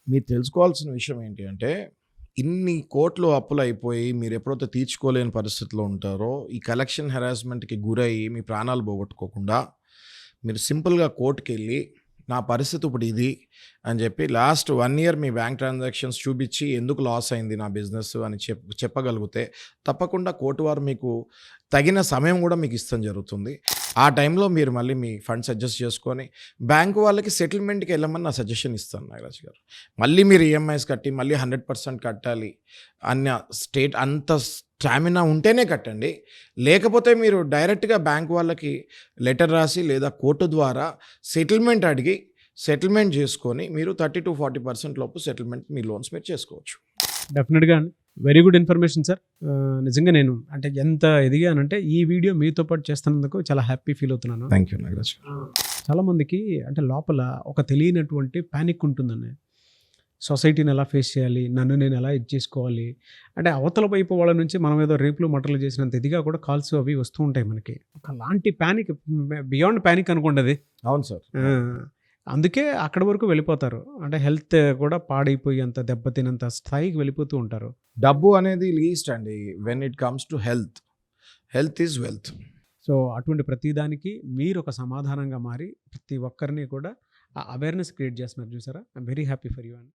మీరు తెలుసుకోవాల్సిన విషయం ఏంటి అంటే, ఇన్ని కోట్లు అప్పులయిపోయి మీరెప్పుడైతే తీర్చుకోలేని పరిస్థితిలో ఉంటారో, ఈ కలెక్షన్ హెరాస్మెంట్‌కి గురయ్యి మీ ప్రాణాలు పోగొట్టుకోకుండా, మీరు సింపుల్‌గా కోర్ట్‌కెళ్ళి, నా పరిస్థితి ఇప్పుడు ఇది అని చెప్పి లాస్ట్ 1 ఇయర్ మీ బ్యాంక్ ట్రాన్సాక్షన్స్ చూపిచ్చి, ఎందుకు లాస్ అయింది నా బిజినెస్ అని చెప్పగలిగితే, తప్పకుండా కోర్ట్ వారు మీకు తగిన సమయం కూడా మీకు ఇస్తం జరుగుతుంది. ఆ టైంలో మీరు మళ్ళీ మీ ఫండ్స్ అడ్జస్ట్ చేసుకొని, బ్యాంక్ వాళ్ళకి సెటిల్మెంట్‌కి వెళ్ళమని నా సజెషన్ ఇస్తాను నాగరాజు గారు. మళ్ళీ మీరు ఈఎంఐస్ కట్టి, మళ్ళీ 100% కట్టాలి అన్న అంత స్టామినా ఉంటేనే కట్టండి. లేకపోతే మీరు డైరెక్ట్‌గా బ్యాంక్ వాళ్ళకి లెటర్ రాసి లేదా కోర్టు ద్వారా సెటిల్మెంట్ అడిగి, సెటిల్మెంట్ చేసుకొని మీరు 30-40% లోపు సెటిల్మెంట్ మీ లోన్స్ మీరు చేసుకోవచ్చు. డెఫినెట్‌గా అండి. Very good information sir. నిజంగా నేను అంటే ఎంత ఎదిగానంటే ఈ వీడియో మీతో పాటు చేస్తున్నందుకు చాలా హ్యాపీ ఫీల్ అవుతున్నాను. Thank you Nagaraju. చాలామందికి అంటే లోపల ఒక తెలియనటువంటి ప్యానిక్ ఉంటుందండి. సొసైటీని ఎలా ఫేస్ చేయాలి, నన్ను నేను ఎలా ఇది చేసుకోవాలి అంటే అవతల వైపు వాళ్ళ నుంచి మనం ఏదో రేపులు మటర్లు చేసినంత ఇదిగా కూడా కాల్స్ అవి వస్తూ ఉంటాయి మనకి. ఒకలాంటి ప్యానిక్, బియాండ్ ప్యానిక్ అనుకోండి అది. అవును సార్. అందుకే అక్కడి వరకు వెళ్ళిపోతారు. అంటే హెల్త్ కూడా పాడైపోయి అంత దెబ్బతినంత స్థాయికి వెళ్ళిపోతూ ఉంటారు. డబ్బు అనేది లీస్ట్ అండి when it comes to health. Health is wealth. So అటువంటి ప్రతిదానికి మీరు ఒక సమాధానంగా మారి ప్రతి ఒక్కరిని కూడా అవేర్నెస్ క్రియేట్ చేస్తున్నారు చూసారా. I'm very happy for you అండి.